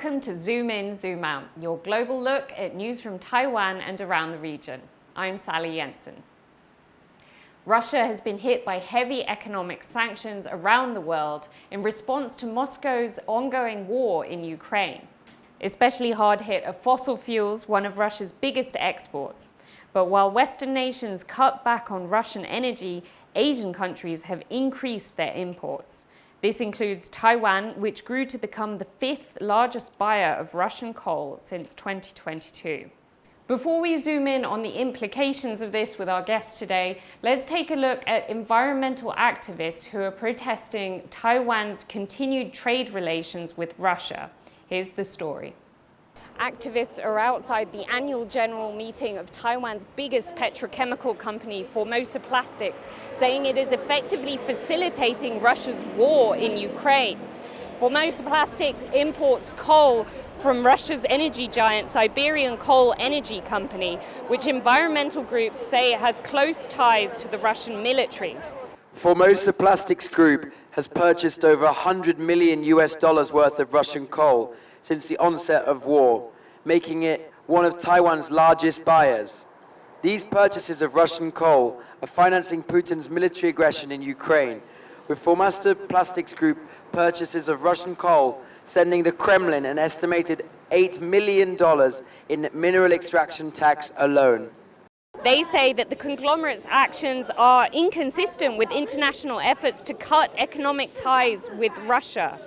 Welcome to Zoom In, Zoom Out, your global look at news from Taiwan and around the region. I'm Sally Jensen. Russia has been hit by heavy economic sanctions around the world in response to Moscow's ongoing war in Ukraine. Especially hard hit are fossil fuels, one of Russia's biggest exports. But while Western nations cut back on Russian energy, Asian countries have increased their imports. This includes Taiwan, which grew to become the fifth largest buyer of Russian coal since 2022. Before we zoom in on the implications of this with our guest today, let's take a look at environmental activists who are protesting Taiwan's continued trade relations with Russia. Here's the story. Activists are outside the annual general meeting of Taiwan's biggest petrochemical company, Formosa Plastics, saying it is effectively facilitating Russia's war in Ukraine. Formosa Plastics imports coal from Russia's energy giant Siberian Coal Energy Company, which environmental groups say has close ties to the Russian military. Formosa Plastics Group has purchased over $100 million worth of Russian coal since the onset of war, making it one of Taiwan's largest buyers. These purchases of Russian coal are financing Putin's military aggression in Ukraine, with Formosa Plastics Group purchases of Russian coal sending the Kremlin an estimated $8 million in mineral extraction tax alone. They say that the conglomerate's actions are inconsistent with international efforts to cut economic ties with Russia.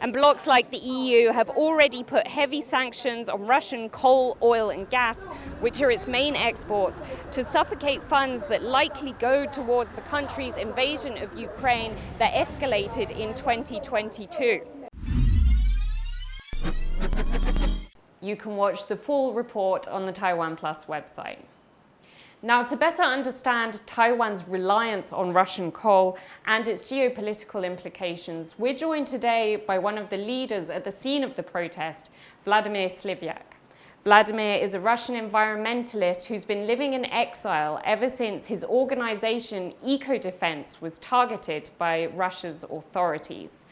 And blocs like the EU have already put heavy sanctions on Russian coal, oil and gas, which are its main exports, to suffocate funds that likely go towards the country's invasion of Ukraine that escalated in 2022. You can watch the full report on the TaiwanPlus website. Now, to better understand Taiwan's reliance on Russian coal and its geopolitical implications, we're joined today by one of the leaders at the scene of the protest, Vladimir Slivyak. Vladimir is a Russian environmentalist who's been living in exile ever since his organization Ecodefense was targeted by Russia's authorities.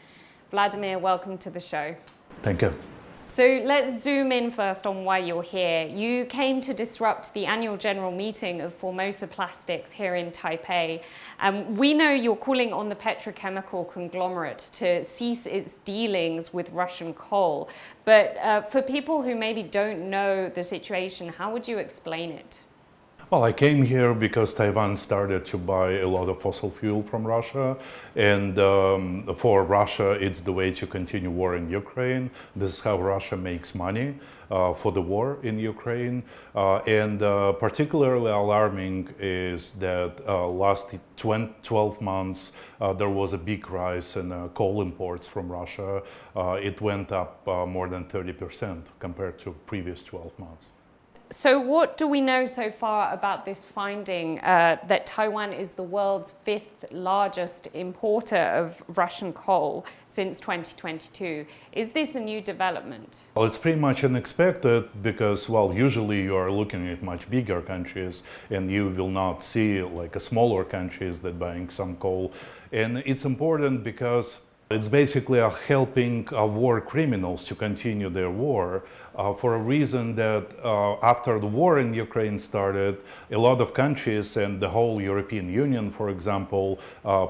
Vladimir, welcome to the show. Thank you. So let's zoom in first on why you're here. You came to disrupt the annual general meeting of Formosa Plastics here in Taipei. We know you're calling on the petrochemical conglomerate to cease its dealings with Russian coal. But for people who maybe don't know the situation, how would you explain it? Well, I came here because Taiwan started to buy a lot of fossil fuel from Russia, and for Russia, it's the way to continue war in Ukraine. This is how Russia makes money for the war in Ukraine. And particularly alarming is that last 12 months, there was a big rise in coal imports from Russia. It went up more than 30% compared to previous 12 months. So what do we know so far about this finding that Taiwan is the world's fifth largest importer of Russian coal since 2022? Is this a new development? Well, it's pretty much unexpected because, well, usually you are looking at much bigger countries and you will not see like a smaller countries that buying some coal. And it's important because it's basically helping war criminals to continue their war for a reason that after the war in Ukraine started, a lot of countries and the whole European Union, for example,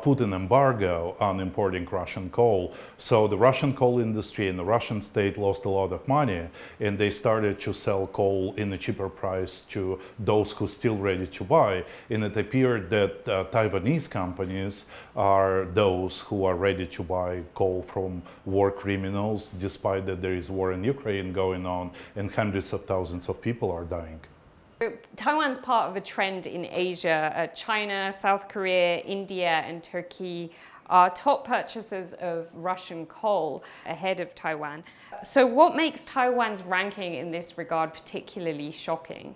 put an embargo on importing Russian coal. So the Russian coal industry and the Russian state lost a lot of money, and they started to sell coal in a cheaper price to those who still ready to buy. And it appeared that Taiwanese companies are those who are ready to buy coal from war criminals, despite that there is war in Ukraine going on and hundreds of thousands of people are dying. Taiwan's part of a trend in Asia. China, South Korea, India and Turkey are top purchasers of Russian coal ahead of Taiwan. So what makes Taiwan's ranking in this regard particularly shocking?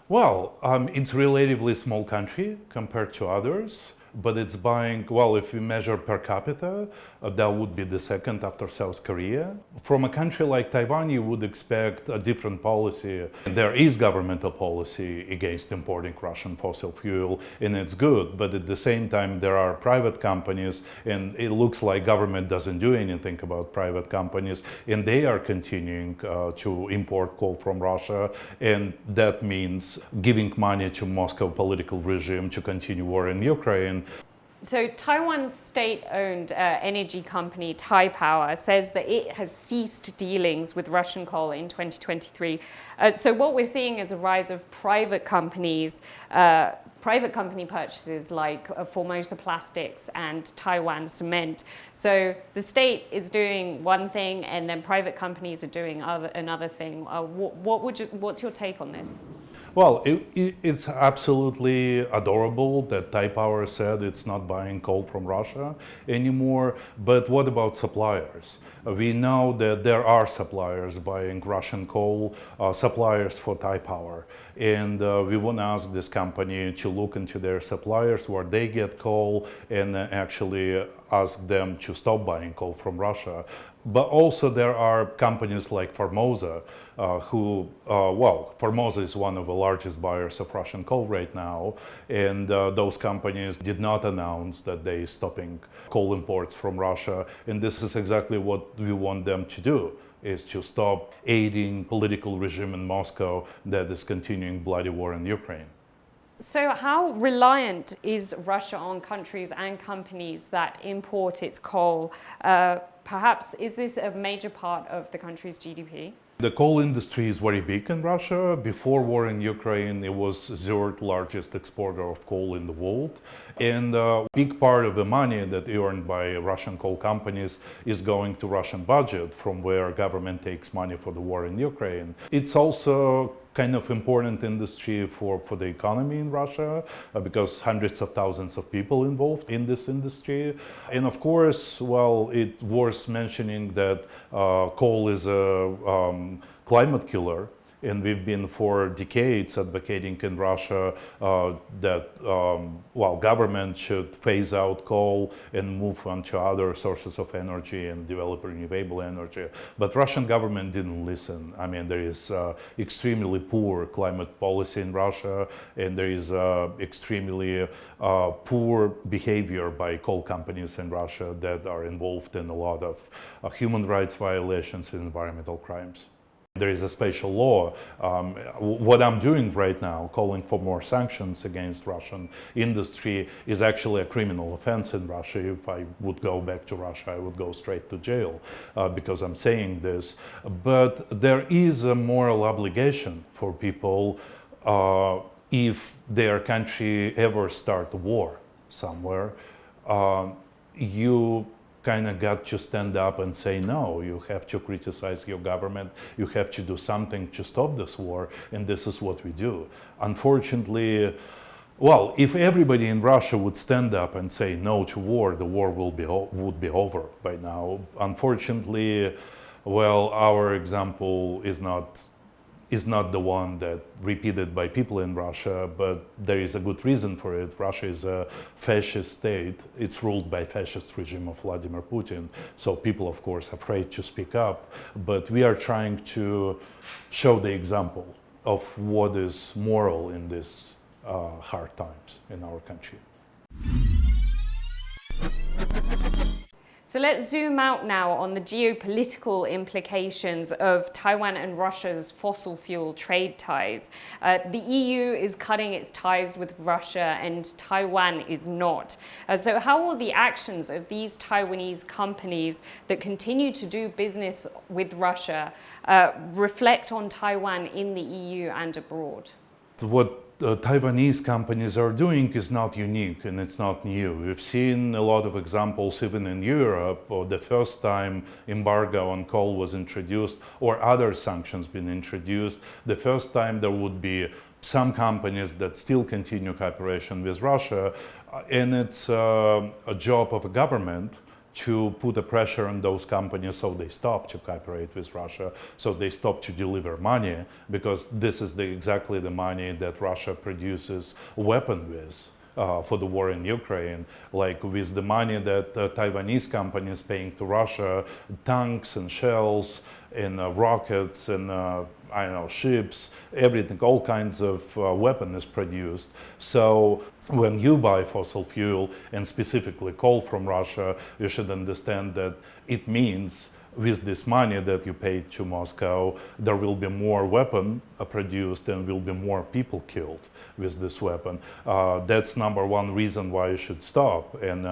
Well, it's a relatively small country compared to others, but it's buying, well, if we measure per capita, That would be the second after South Korea. From a country like Taiwan, you would expect a different policy. There is governmental policy against importing Russian fossil fuel, and it's good. But at the same time, there are private companies, and it looks like government doesn't do anything about private companies, and they are continuing to import coal from Russia, and that means giving money to Moscow political regime to continue war in Ukraine. So Taiwan's state-owned energy company, Taipower, says that it has ceased dealings with Russian coal in 2023. So what we're seeing is a rise of private company purchases like Formosa Plastics and Taiwan Cement. So the state is doing one thing and then private companies are doing another thing. What's your take on this? Well, it's absolutely adorable that Taipower said it's not buying coal from Russia anymore. But what about suppliers? We know that there are suppliers buying Russian coal, suppliers for Taipower. And we want to ask this company to look into their suppliers, where they get coal, and actually ask them to stop buying coal from Russia. But also there are companies like Formosa, Formosa is one of the largest buyers of Russian coal right now, and those companies did not announce that they're stopping coal imports from Russia, and this is exactly what we want them to do, is to stop aiding political regime in Moscow that is continuing bloody war in Ukraine. So how reliant is Russia on countries and companies that import its coal? Perhaps, is this a major part of the country's GDP? The coal industry is very big in Russia. Before war in Ukraine, it was the third largest exporter of coal in the world. And a big part of the money that earned by Russian coal companies is going to Russian budget, from where government takes money for the war in Ukraine. It's also kind of important industry for the economy in Russia, because hundreds of thousands of people involved in this industry. And of course, well, it's worth mentioning that coal is a climate killer. And we've been for decades advocating in Russia that government should phase out coal and move on to other sources of energy and develop renewable energy. But Russian government didn't listen. I mean, there is extremely poor climate policy in Russia, and there is extremely poor behavior by coal companies in Russia that are involved in a lot of human rights violations and environmental crimes. There is a special law. What I'm doing right now, calling for more sanctions against Russian industry, is actually a criminal offense in Russia. If I would go back to Russia, I would go straight to jail because I'm saying this. But there is a moral obligation for people if their country ever start a war somewhere, you kind of got to stand up and say no. You have to criticize your government. You have to do something to stop this war, and this is what we do. Unfortunately, well, if everybody in Russia would stand up and say no to war, the war would be over by now. Unfortunately, well, our example is not the one that repeated by people in Russia, but there is a good reason for it. Russia is a fascist state. It's ruled by fascist regime of Vladimir Putin. So people, of course, are afraid to speak up. But we are trying to show the example of what is moral in these hard times in our country. So let's zoom out now on the geopolitical implications of Taiwan and Russia's fossil fuel trade ties. The EU is cutting its ties with Russia and Taiwan is not. So how will the actions of these Taiwanese companies that continue to do business with Russia reflect on Taiwan in the EU and abroad? What Taiwanese companies are doing is not unique and it's not new. We've seen a lot of examples even in Europe, or the first time embargo on coal was introduced or other sanctions been introduced, the first time there would be some companies that still continue cooperation with Russia, and it's a job of a government to put a pressure on those companies so they stop to cooperate with Russia, so they stop to deliver money, because this is exactly the money that Russia produces weapons with. for the war in Ukraine, like with the money that Taiwanese companies paying to Russia, tanks and shells and rockets and I don't know, ships, everything, all kinds of weapon is produced. So when you buy fossil fuel and specifically coal from Russia, you should understand that it means with this money that you pay to Moscow, there will be more weapon produced and will be more people killed with this weapon. That's number one reason why you should stop and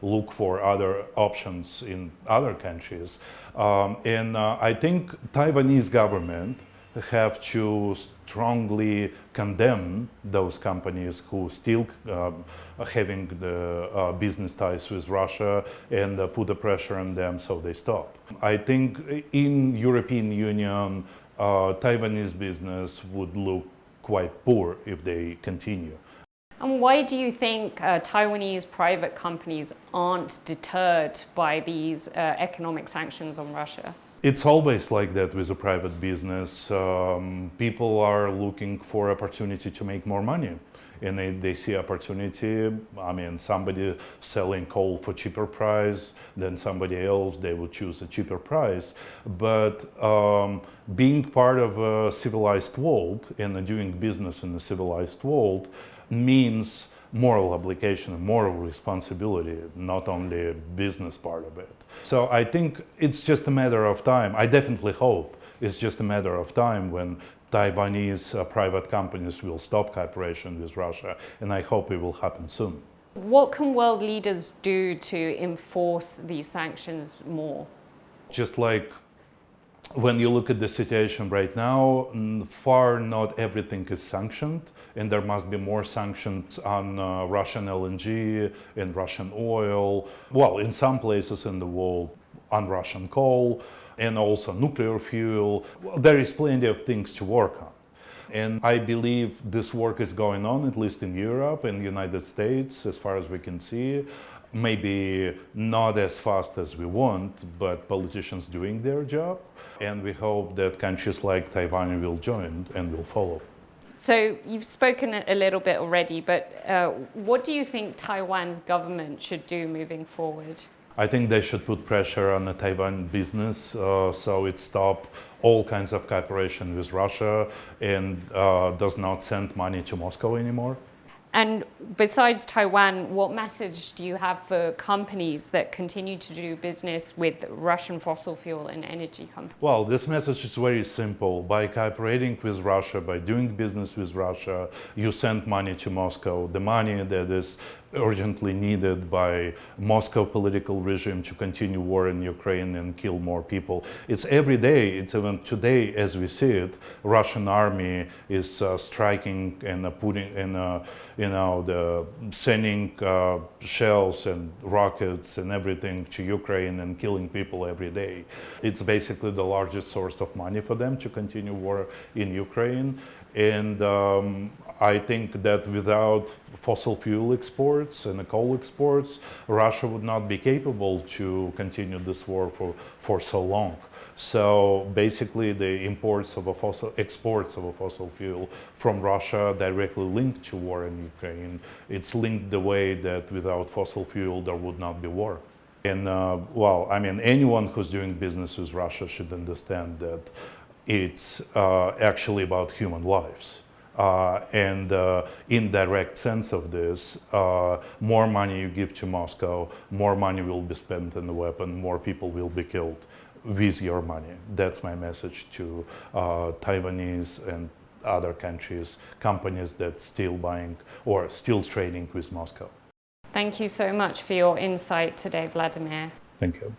look for other options in other countries. And I think Taiwanese government have to strongly condemn those companies who still having the business ties with Russia and put the pressure on them so they stop. I think in European Union, Taiwanese business would look quite poor if they continue. And why do you think Taiwanese private companies aren't deterred by these economic sanctions on Russia? It's always like that with a private business. People are looking for opportunity to make more money. And they see opportunity. I mean, somebody selling coal for cheaper price than somebody else, they would choose a cheaper price. But being part of a civilized world and doing business in a civilized world means moral obligation and moral responsibility, not only a business part of it. So I think it's just a matter of time. I definitely hope it's just a matter of time when Taiwanese private companies will stop cooperation with Russia, and I hope it will happen soon. What can world leaders do to enforce these sanctions more? Just like when you look at the situation right now, far not everything is sanctioned, and there must be more sanctions on Russian LNG and Russian oil. Well, in some places in the world, on Russian coal and also nuclear fuel. Well, there is plenty of things to work on. And I believe this work is going on, at least in Europe and the United States, as far as we can see. Maybe not as fast as we want, but politicians doing their job. And we hope that countries like Taiwan will join and will follow. So you've spoken a little bit already, but what do you think Taiwan's government should do moving forward? I think they should put pressure on the Taiwan business so it stop all kinds of cooperation with Russia and does not send money to Moscow anymore. And besides Taiwan, what message do you have for companies that continue to do business with Russian fossil fuel and energy companies? Well, this message is very simple. By cooperating with Russia, by doing business with Russia, you send money to Moscow. The money that is urgently needed by Moscow political regime to continue war in Ukraine and kill more people. It's every day, it's even today as we see it, Russian army is striking and putting in, sending shells and rockets and everything to Ukraine and killing people every day. It's basically the largest source of money for them to continue war in Ukraine. And I think that without fossil fuel exports and coal exports, Russia would not be capable to continue this war for so long. So basically the exports of a fossil fuel from Russia directly linked to war in Ukraine. It's linked the way that without fossil fuel there would not be war. And anyone who's doing business with Russia should understand that it's actually about human lives. And in direct sense of this, more money you give to Moscow, more money will be spent on the weapon, more people will be killed with your money. That's my message to Taiwanese and other countries, companies that still buying or still trading with Moscow. Thank you so much for your insight today, Vladimir. Thank you.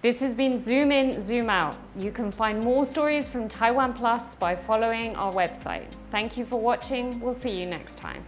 This has been Zoom In, Zoom Out. You can find more stories from TaiwanPlus by following our website. Thank you for watching. We'll see you next time.